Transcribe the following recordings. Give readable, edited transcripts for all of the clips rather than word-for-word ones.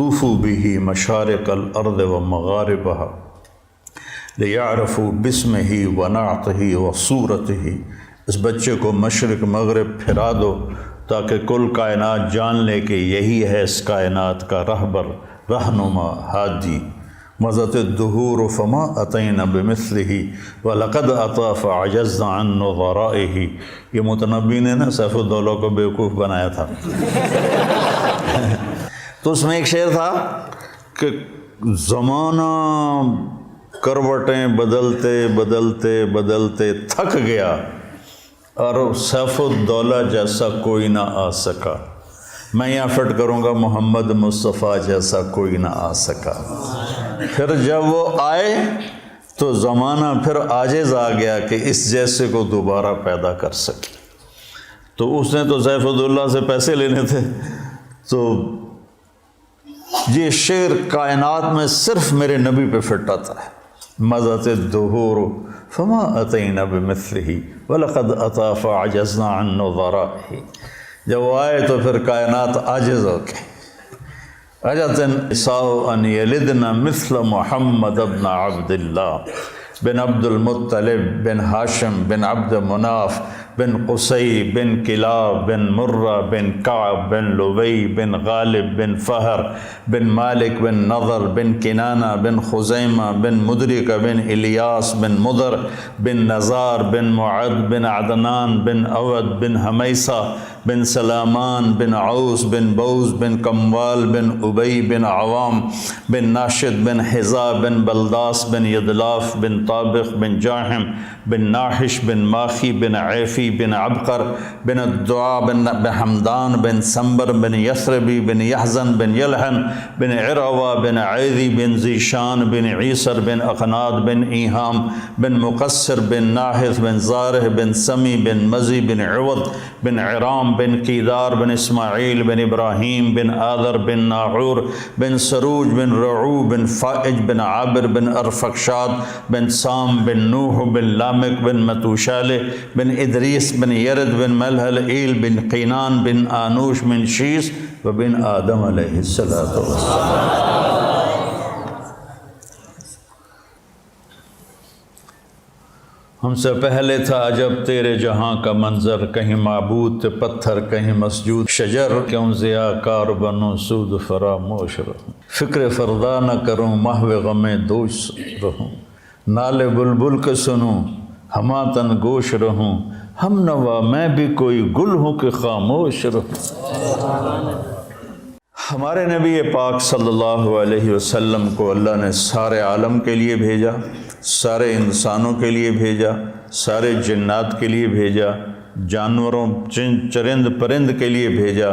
طوفوا به مشارق الارض ومغاربها لیعرفوا باسمہ ونعتہ وصورتہ، اس بچے کو مشرق مغرب پھرا دو تاکہ کل کائنات جان لے کہ یہی ہے اس کائنات کا رہبر، رہنما، ہادی۔ مضت الدہور فما اتینا بمثلہ ولقد اتی فعجزنا عن نظرائہ۔ یہ متنبی نے نا سیف الدولہ کو بیوقوف بنایا تھا۔ تو اس میں ایک شعر تھا کہ زمانہ کروٹیں بدلتے بدلتے بدلتے تھک گیا اور سیف الدولہ جیسا کوئی نہ آ سکا، میں یہاں فٹ کروں گا محمد مصطفیٰ جیسا کوئی نہ آ سکا۔ پھر جب وہ آئے تو زمانہ پھر عاجز آ گیا کہ اس جیسے کو دوبارہ پیدا کر سکے۔ تو اس نے تو سیف الدولہ سے پیسے لینے تھے، تو یہ شعر کائنات میں صرف میرے نبی پہ فٹ آتا ہے۔ مضت الدہور فما اتینا بمثلہ ولقد اتی فعجزنا عن نظرائہ۔ جب وہ آئے تو پھر کائنات عاجز ہو گئی۔ عجزت النساء ان یلدن مثل محمد بن عبد اللہ بن عبد المطلب بن ہاشم بن عبد مناف بن قصی بن کلاب بن مرہ بن کعب بن لبی بن غالب بن فہر بن مالک بن نضر بن کنانہ بن خزیمہ بن مدرکہ بن الیاس بن مضر بن نزار بن معد بن عدنان بن اود بن حمیسہ بن سلامان بن عوس بن بوز بن کموال بن ابی بن عوام بن ناشد بن حذا بن بلداس بن یدلاف بن طابق بن جاہم بن ناحش بن ماخی بن عیفی بن عبقر بن الدعاء بن حمدان بن سنبر بن یثربی بن یحزن بن یلحن بن عروہ بن عیدی بن ذیشان بن عیسر بن اقناد بن ایہام بن مقصر بن ناحث بن زارح بن سمی بن مزی بن عوض بن عرام بن قیدار بن اسماعیل بن ابراہیم بن آذر بن ناعور بن سروج بن رعو بن فائج بن عابر بن ارفقشاد بن سام بن نوح بن لامک بن متوشالہ بن ادریس بن یرد بن ملحل ایل بن قینان بن آنوش بن شیس و بن آدم علیہ السلام۔ ہم سے پہلے تھا عجب تیرے جہاں کا منظر، کہیں معبود تھے پتھر کہیں مسجود شجر، کیوں ضیاء کار بنوں سود فراموش رہوں، فکر فردا نہ کروں محو غم دوش رہوں، نالے بلبل کے سنوں ہما تن گوش رہوں، ہم نوا میں بھی کوئی گل ہوں کہ خاموش رہوں۔ ہمارے نبی پاک صلی اللہ علیہ وسلم کو اللہ نے سارے عالم کے لیے بھیجا، سارے انسانوں کے لیے بھیجا، سارے جنات کے لیے بھیجا، جانوروں چرند پرند کے لیے بھیجا۔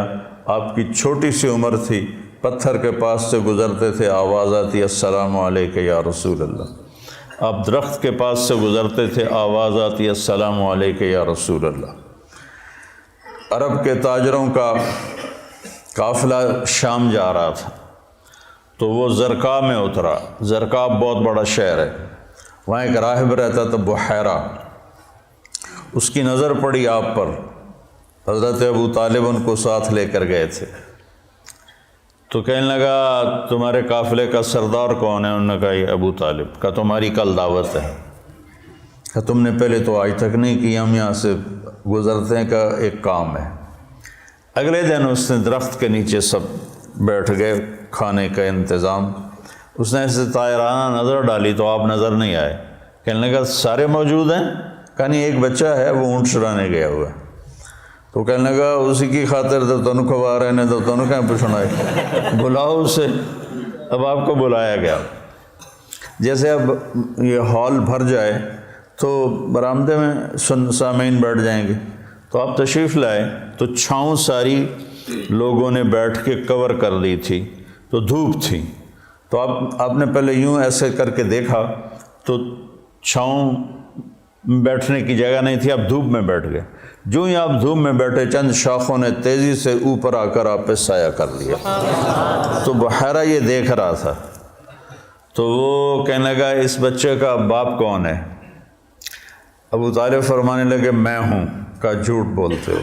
آپ کی چھوٹی سی عمر تھی، پتھر کے پاس سے گزرتے تھے، آواز آتی السلام علیکہ یا رسول اللہ۔ آپ درخت کے پاس سے گزرتے تھے، آواز آتی السلام علیکہ یا رسول اللہ۔ عرب کے تاجروں کا قافلہ شام جا رہا تھا تو وہ زرقا میں اترا۔ زرقا بہت بڑا شہر ہے، وہاں ایک راہب رہتا تھا بحیرہ۔ اس کی نظر پڑی آپ پر، حضرت ابو طالب ان کو ساتھ لے کر گئے تھے، تو کہنے لگا تمہارے قافلے کا سردار کون ہے؟ انہوں نے کہا یہ ابو طالب۔ کہا تمہاری کل دعوت ہے۔ کہا تم نے پہلے تو آج تک نہیں کی، ہم یہاں سے گزرتے ہیں، کا ایک کام ہے۔ اگلے دن اس نے درخت کے نیچے سب بیٹھ گئے، کھانے کا انتظام۔ اس نے ایسے طائرانہ نظر ڈالی تو آپ نظر نہیں آئے۔ کہنے لگا سارے موجود ہیں؟ کہا نہیں، ایک بچہ ہے وہ اونٹ چرانے گیا ہوا ہے۔ تو کہنے لگا اسی کی خاطر تو تنو کھوا رہے نے تو تنو کہیں پوچھنا ہے، بلاؤ اسے۔ اب آپ کو بلایا گیا۔ جیسے اب یہ ہال بھر جائے تو برآمدے میں سامعین بیٹھ جائیں گے، تو آپ تشریف لائے تو چھاؤں ساری لوگوں نے بیٹھ کے کور کر دی تھی، تو دھوپ تھی، تو آپ نے پہلے یوں ایسے کر کے دیکھا تو چھاؤں بیٹھنے کی جگہ نہیں تھی، آپ دھوپ میں بیٹھ گئے۔ جو ہی آپ دھوپ میں بیٹھے، چند شاخوں نے تیزی سے اوپر آ کر آپ پہ سایہ کر لیا۔ تو بحیرہ یہ دیکھ رہا تھا، تو وہ کہنے لگا اس بچے کا باپ کون ہے؟ ابو طالب فرمانے لگے میں ہوں۔ کہا جھوٹ بولتے ہو،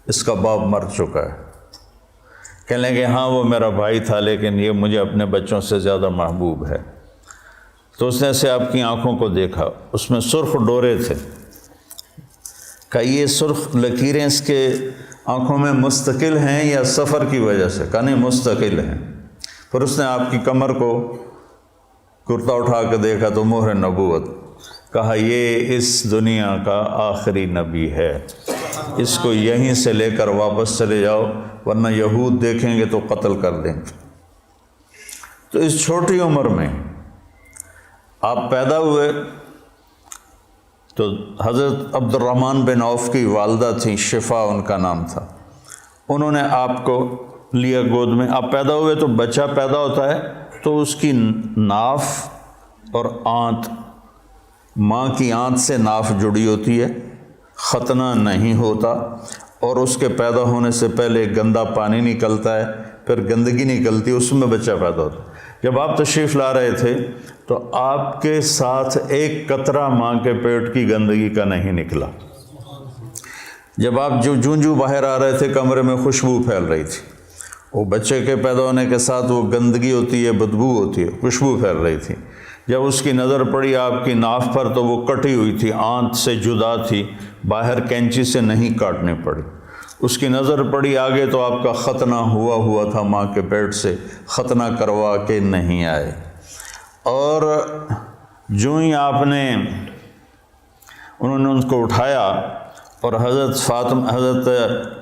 اس کا باپ مر چکا ہے۔ کہنے لگے ہاں وہ میرا بھائی تھا لیکن یہ مجھے اپنے بچوں سے زیادہ محبوب ہے۔ تو اس نے سے آپ کی آنکھوں کو دیکھا، اس میں سرخ ڈورے تھے، کہ یہ سرخ لکیریں اس کے آنکھوں میں مستقل ہیں یا سفر کی وجہ سے؟ کہا نہیں مستقل ہیں۔ پھر اس نے آپ کی کمر کو کرتا اٹھا کے دیکھا تو مہر نبوت، کہا یہ اس دنیا کا آخری نبی ہے، اس کو یہیں سے لے کر واپس چلے جاؤ ورنہ یہود دیکھیں گے تو قتل کر دیں گے۔ تو اس چھوٹی عمر میں آپ پیدا ہوئے تو حضرت عبد الرحمن بن عوف کی والدہ تھیں، شفا ان کا نام تھا، انہوں نے آپ کو لیا گود میں۔ آپ پیدا ہوئے تو بچہ پیدا ہوتا ہے تو اس کی ناف اور آنت، ماں کی آنت سے ناف جڑی ہوتی ہے، ختنہ نہیں ہوتا، اور اس کے پیدا ہونے سے پہلے گندا پانی نکلتا ہے، پھر گندگی نکلتی ہے، اس میں بچہ پیدا ہوتا ہے۔ جب آپ تشریف لا رہے تھے تو آپ کے ساتھ ایک قطرہ ماں کے پیٹ کی گندگی کا نہیں نکلا۔ جب آپ جوں باہر آ رہے تھے کمرے میں خوشبو پھیل رہی تھی، وہ بچے کے پیدا ہونے کے ساتھ وہ گندگی ہوتی ہے، بدبو ہوتی ہے، خوشبو پھیل رہی تھی۔ جب اس کی نظر پڑی آپ کی ناف پر تو وہ کٹی ہوئی تھی، آنت سے جدا تھی، باہر کینچی سے نہیں کاٹنی پڑی۔ اس کی نظر پڑی آگے تو آپ کا ختنہ ہوا تھا، ماں کے پیٹ سے ختنہ کروا کے نہیں آئے۔ اور جو ہی آپ نے انہوں نے ان کو اٹھایا اور حضرت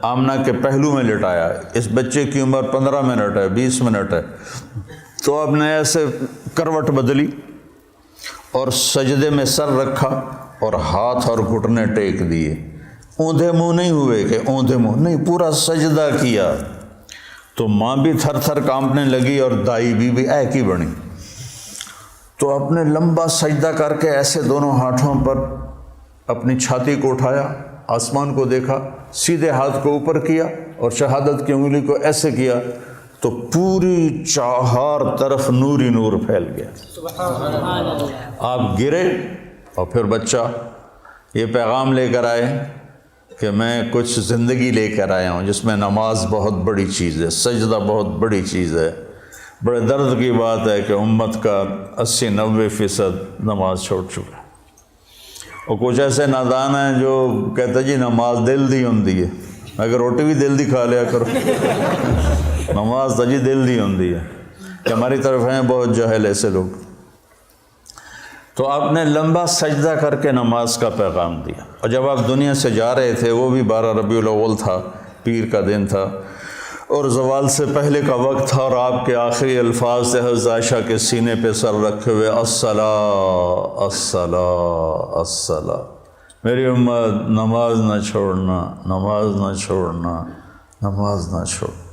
آمنہ کے پہلو میں لٹایا، اس بچے کی عمر 15 منٹ ہے، 20 منٹ ہے، تو آپ نے ایسے کروٹ بدلی اور سجدے میں سر رکھا اور ہاتھ اور گھٹنے ٹیک دیے، اوندھے منہ نہیں ہوئے کہ اوندھے منہ نہیں، پورا سجدہ کیا۔ تو ماں بھی تھر تھر کانپنے لگی اور دائی بھی ایک ہی بنی۔ تو آپ نے لمبا سجدہ کر کے ایسے دونوں ہاتھوں پر اپنی چھاتی کو اٹھایا، آسمان کو دیکھا، سیدھے ہاتھ کو اوپر کیا اور شہادت کی انگلی کو ایسے کیا تو پوری چار طرف نوری نور پھیل گیا۔ آپ گرے اور پھر بچہ یہ پیغام لے کر آئے کہ میں کچھ زندگی لے کر آیا ہوں جس میں نماز بہت بڑی چیز ہے، سجدہ بہت بڑی چیز ہے۔ بڑے درد کی بات ہے کہ امت کا 80-90% نماز چھوڑ چکا ہے، اور کچھ ایسے نادان ہیں جو کہتے جی نماز دل دی ہوندی ہے، اگر روٹی بھی دل دی کھا لیا کرو، نماز تو جی دل دی ہوندی ہے، کہ ہماری طرف ہیں بہت جاہل ایسے لوگ۔ تو آپ نے لمبا سجدہ کر کے نماز کا پیغام دیا، اور جب آپ دنیا سے جا رہے تھے وہ بھی 12 ربیع الاول تھا، پیر کا دن تھا، اور زوال سے پہلے کا وقت تھا، اور آپ کے آخری الفاظ سے حضرت عائشہ کے سینے پہ سر رکھے ہوئے الصلاۃ الصلاۃ الصلاۃ، میری امت نماز نہ چھوڑنا، نماز نہ چھوڑنا، نماز نہ چھوڑنا۔